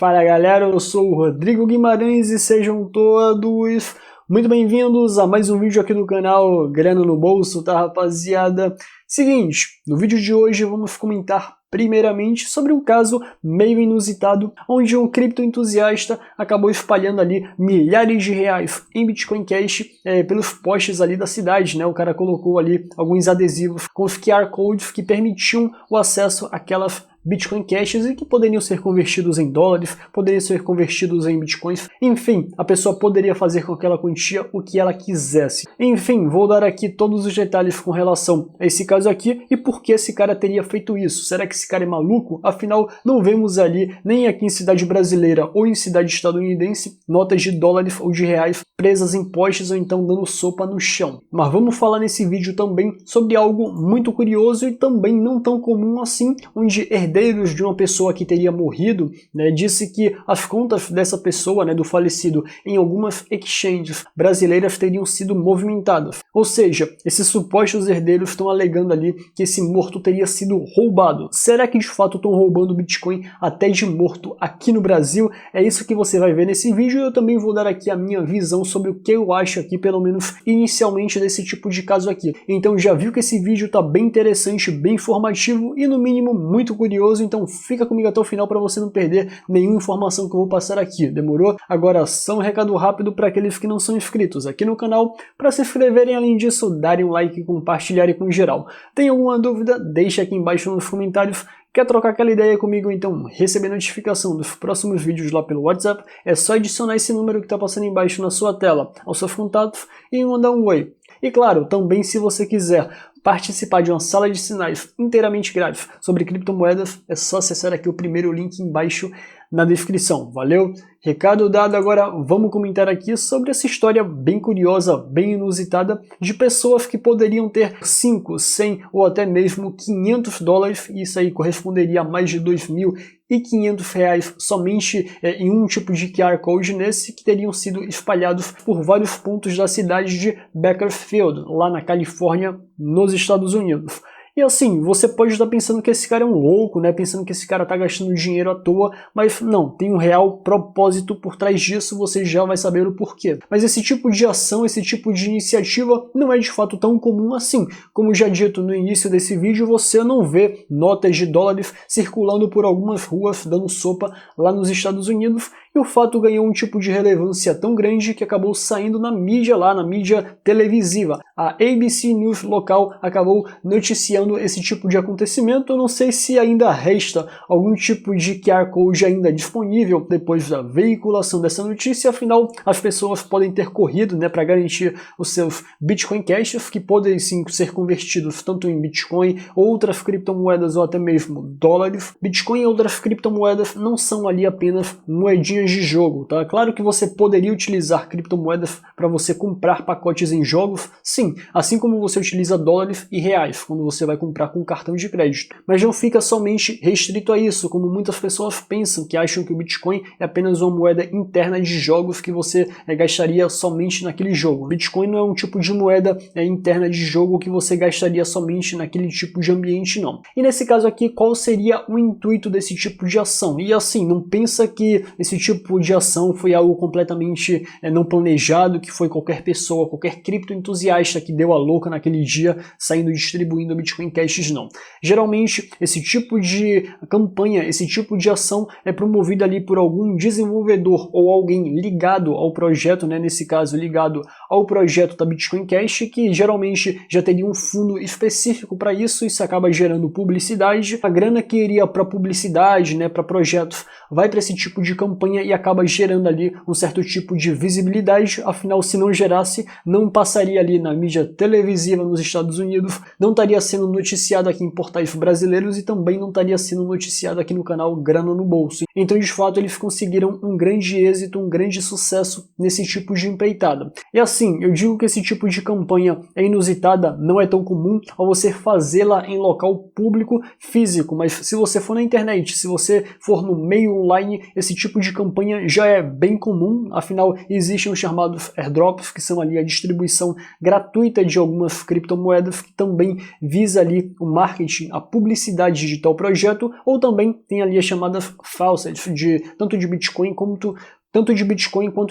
Fala galera, eu sou o Rodrigo Guimarães e sejam todos muito bem-vindos a mais um vídeo aqui do canal Grana no Bolso, tá rapaziada? Seguinte, no vídeo de hoje vamos comentar primeiramente sobre um caso meio inusitado, onde um criptoentusiasta acabou espalhando ali milhares de reais em Bitcoin Cash pelos postes ali da cidade, né? O cara colocou ali alguns adesivos com os QR Codes que permitiam o acesso àquelas Bitcoin Cashes e que poderiam ser convertidos em dólares, poderiam ser convertidos em Bitcoins, enfim, a pessoa poderia fazer com aquela quantia o que ela quisesse. Enfim, vou dar aqui todos os detalhes com relação a esse caso aqui e por que esse cara teria feito isso. Será que esse cara é maluco? Afinal, não vemos ali, nem aqui em cidade brasileira ou em cidade estadunidense, notas de dólares ou de reais presas em postes ou então dando sopa no chão. Mas vamos falar nesse vídeo também sobre algo muito curioso e também não tão comum assim, onde herdeiros de uma pessoa que teria morrido, né, disse que as contas dessa pessoa, né, do falecido, em algumas exchanges brasileiras teriam sido movimentadas. Ou seja, esses supostos herdeiros estão alegando ali que esse morto teria sido roubado. Será que de fato estão roubando Bitcoin até de morto aqui no Brasil? É isso que você vai ver nesse vídeo e eu também vou dar aqui a minha visão sobre o que eu acho aqui, pelo menos inicialmente, desse tipo de caso aqui. Então já viu que esse vídeo tá bem interessante, bem informativo e no mínimo muito curioso, então fica comigo até o final para você não perder nenhuma informação que eu vou passar aqui, demorou? Agora só um recado rápido para aqueles que não são inscritos aqui no canal, para se inscreverem, além disso, darem um like e compartilharem com geral. Tem alguma dúvida? Deixa aqui embaixo nos comentários. Quer trocar aquela ideia comigo, então receber notificação dos próximos vídeos lá pelo WhatsApp? É só adicionar esse número que está passando embaixo na sua tela aos seus contatos e mandar um oi. E claro, também se você quiser participar de uma sala de sinais inteiramente grátis sobre criptomoedas, é só acessar aqui o primeiro link embaixo na descrição, valeu? Recado dado, agora vamos comentar aqui sobre essa história bem curiosa, bem inusitada, de pessoas que poderiam ter 5, 100 ou até mesmo 500 dólares, e isso aí corresponderia a mais de 2.500 reais somente em um tipo de QR Code nesse, que teriam sido espalhados por vários pontos da cidade de Bakersfield, lá na Califórnia, nos Estados Unidos. E assim, você pode estar pensando que esse cara é um louco, né? Pensando que esse cara está gastando dinheiro à toa, mas não, tem um real propósito por trás disso, você já vai saber o porquê. Mas esse tipo de ação, esse tipo de iniciativa não é de fato tão comum assim. Como já dito no início desse vídeo, você não vê notas de dólares circulando por algumas ruas dando sopa lá nos Estados Unidos, e o fato ganhou um tipo de relevância tão grande que acabou saindo na mídia lá, na mídia televisiva. A ABC News local acabou noticiando esse tipo de acontecimento. Eu não sei se ainda resta algum tipo de QR Code ainda disponível depois da veiculação dessa notícia, afinal as pessoas podem ter corrido, né, para garantir os seus Bitcoin Cashes, que podem sim ser convertidos tanto em Bitcoin, outras criptomoedas ou até mesmo dólares. Bitcoin e outras criptomoedas não são ali apenas moedinhas de jogo, tá? Claro que você poderia utilizar criptomoedas para você comprar pacotes em jogos, sim, assim como você utiliza dólares e reais quando você vai comprar com cartão de crédito. Mas não fica somente restrito a isso, como muitas pessoas pensam, que acham que o Bitcoin é apenas uma moeda interna de jogos que você gastaria somente naquele jogo. Bitcoin não é um tipo de moeda interna de jogo que você gastaria somente naquele tipo de ambiente, não. E nesse caso aqui, qual seria o intuito desse tipo de ação? E assim, não pensa que esse tipo de ação foi algo completamente não planejado, que foi qualquer pessoa, qualquer criptoentusiasta que deu a louca naquele dia saindo distribuindo Bitcoin Cash, não. Geralmente esse tipo de campanha, esse tipo de ação é promovida ali por algum desenvolvedor ou alguém ligado ao projeto, né, nesse caso ligado ao projeto da Bitcoin Cash, que geralmente já teria um fundo específico para isso. Isso acaba gerando publicidade, a grana que iria para publicidade, né, para projetos, vai para esse tipo de campanha e acaba gerando ali um certo tipo de visibilidade. Afinal, se não gerasse, não passaria ali na mídia televisiva nos Estados Unidos, não estaria sendo noticiado aqui em portais brasileiros e também não estaria sendo noticiado aqui no canal Grana no Bolso. Então, de fato, eles conseguiram um grande êxito, um grande sucesso nesse tipo de empreitada. E assim, eu digo que esse tipo de campanha é inusitada, não é tão comum ao você fazê-la em local público físico, mas se você for na internet, se você for no meio online, esse tipo de campanha campanha já é bem comum, afinal existem os chamados airdrops, que são ali a distribuição gratuita de algumas criptomoedas, que também visa ali o marketing, a publicidade de tal projeto, ou também tem ali as chamadas faucets, tanto de Bitcoin quanto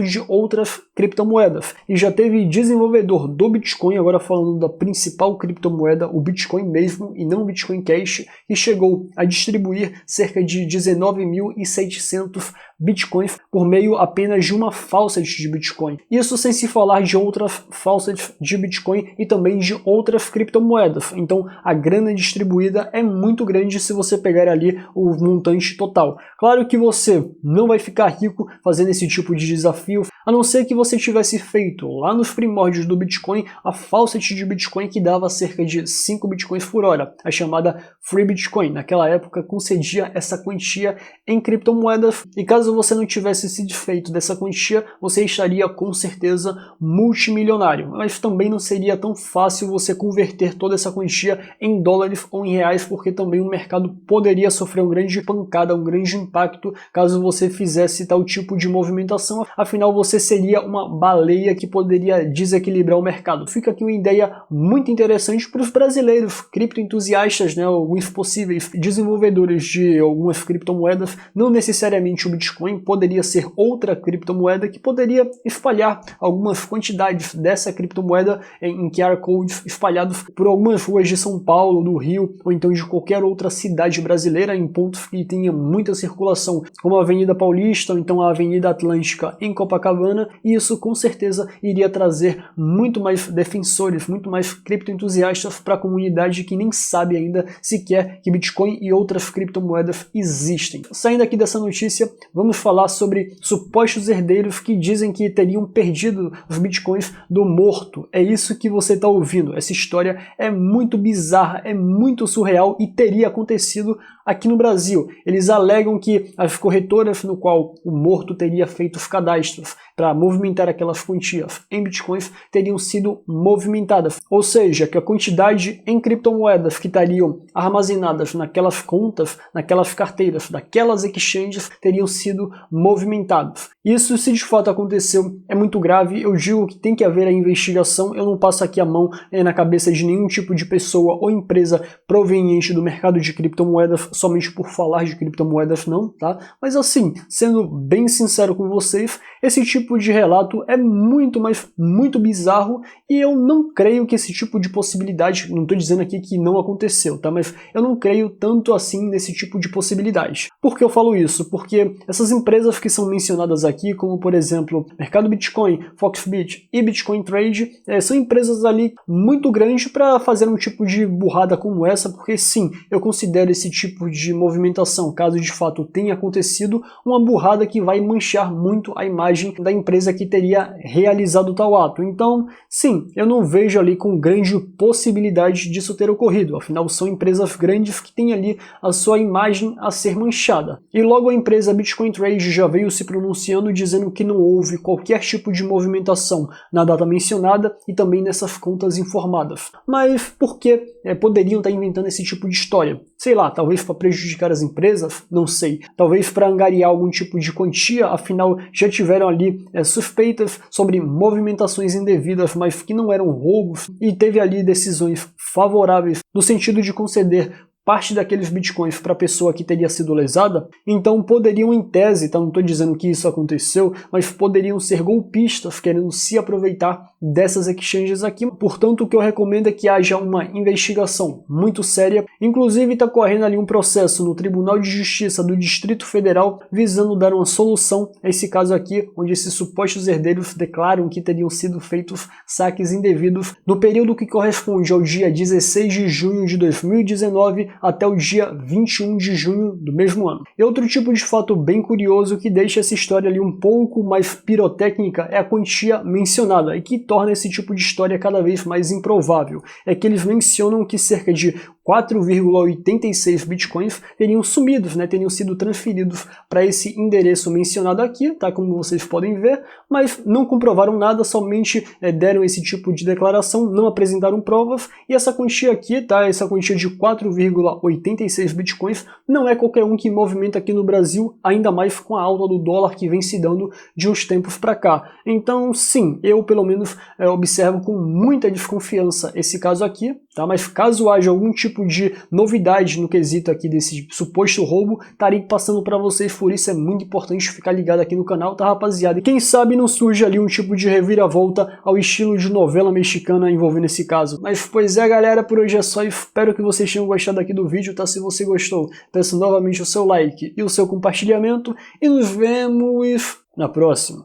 de outras criptomoedas. E já teve desenvolvedor do Bitcoin, agora falando da principal criptomoeda, o Bitcoin mesmo, e não o Bitcoin Cash, que chegou a distribuir cerca de 19.700 Bitcoins por meio apenas de uma faucet de Bitcoin. Isso sem se falar de outras faucets de Bitcoin e também de outras criptomoedas. Então a grana distribuída é muito grande se você pegar ali o montante total. Claro que você não vai ficar rico fazendo esse tipo de desafio, a não ser que você tivesse feito lá nos primórdios do Bitcoin a faucet de Bitcoin que dava cerca de 5 Bitcoins por hora, a chamada Free Bitcoin. Naquela época concedia essa quantia em criptomoedas, e caso você não tivesse se desfeito dessa quantia, você estaria com certeza multimilionário. Mas também não seria tão fácil você converter toda essa quantia em dólares ou em reais, porque também o mercado poderia sofrer uma grande pancada, um grande impacto caso você fizesse tal tipo de movimentação. Afinal, você seria uma baleia que poderia desequilibrar o mercado. Fica aqui uma ideia muito interessante para os brasileiros, criptoentusiastas, né, alguns possíveis desenvolvedores de algumas criptomoedas, não necessariamente o Bitcoin, poderia ser outra criptomoeda que poderia espalhar algumas quantidades dessa criptomoeda em QR codes espalhados por algumas ruas de São Paulo, do Rio, ou então de qualquer outra cidade brasileira, em pontos que tenha muita circulação, como a Avenida Paulista, ou então a Avenida Atlântica em Copacabana, e isso com certeza iria trazer muito mais defensores, muito mais criptoentusiastas para a comunidade que nem sabe ainda sequer que Bitcoin e outras criptomoedas existem. Saindo aqui dessa notícia, vamos falar sobre supostos herdeiros que dizem que teriam perdido os Bitcoins do morto. É isso que você está ouvindo. Essa história é muito bizarra, é muito surreal e teria acontecido aqui no Brasil. Eles alegam que as corretoras no qual o morto teria feito os cadastros para movimentar aquelas quantias em bitcoins teriam sido movimentadas. Ou seja, que a quantidade em criptomoedas que estariam armazenadas naquelas contas, naquelas carteiras, daquelas exchanges, teriam sido movimentadas. Isso, se de fato aconteceu, é muito grave. Eu digo que tem que haver a investigação. Eu não passo aqui a mão na cabeça de nenhum tipo de pessoa ou empresa proveniente do mercado de criptomoedas somente por falar de criptomoedas, não, tá? Mas assim, sendo bem sincero com vocês, esse tipo de relato é muito bizarro, e eu não creio que esse tipo de possibilidade, não estou dizendo aqui que não aconteceu, tá? Mas eu não creio tanto assim nesse tipo de possibilidade. Por que eu falo isso? Porque essas empresas que são mencionadas aqui, como por exemplo Mercado Bitcoin, Foxbit e Bitcoin Trade, são empresas ali muito grandes para fazer um tipo de burrada como essa, porque sim, eu considero esse tipo de movimentação, caso de fato tenha acontecido, uma burrada que vai manchar muito a imagem da empresa que teria realizado tal ato. Então, sim, eu não vejo ali com grande possibilidade disso ter ocorrido, afinal são empresas grandes que têm ali a sua imagem a ser manchada. E logo a empresa Bitcoin Trade já veio se pronunciando dizendo que não houve qualquer tipo de movimentação na data mencionada e também nessas contas informadas. Mas por que poderiam estar inventando esse tipo de história? Sei lá, talvez para prejudicar as empresas? Não sei. Talvez para angariar algum tipo de quantia, afinal já tiveram ali suspeitas sobre movimentações indevidas, mas que não eram roubos, e teve ali decisões favoráveis no sentido de conceder parte daqueles bitcoins para a pessoa que teria sido lesada. Então poderiam, em tese, tá? Não estou dizendo que isso aconteceu, mas poderiam ser golpistas querendo se aproveitar dessas exchanges aqui. Portanto, o que eu recomendo é que haja uma investigação muito séria. Inclusive está correndo ali um processo no Tribunal de Justiça do Distrito Federal visando dar uma solução a esse caso aqui, onde esses supostos herdeiros declaram que teriam sido feitos saques indevidos no período que corresponde ao dia 16 de junho de 2019 até o dia 21 de junho do mesmo ano. E outro tipo de fato bem curioso que deixa essa história ali um pouco mais pirotécnica é a quantia mencionada, e que torna esse tipo de história cada vez mais improvável. É que eles mencionam que cerca de 4,86 bitcoins teriam sumido, né, teriam sido transferidos para esse endereço mencionado aqui, tá, como vocês podem ver, mas não comprovaram nada, somente deram esse tipo de declaração, não apresentaram provas, e essa quantia aqui, tá, essa quantia de 4,86 bitcoins, não é qualquer um que movimenta aqui no Brasil, ainda mais com a alta do dólar que vem se dando de uns tempos para cá. Então sim, eu pelo menos observo com muita desconfiança esse caso aqui, tá, mas caso haja algum tipo de novidade no quesito aqui desse suposto roubo, estarei passando para vocês, por isso é muito importante ficar ligado aqui no canal, tá, rapaziada? E quem sabe não surge ali um tipo de reviravolta ao estilo de novela mexicana envolvendo esse caso. Mas pois é, galera, por hoje é só, espero que vocês tenham gostado aqui do vídeo, tá? Se você gostou, peço novamente o seu like e o seu compartilhamento, e nos vemos na próxima.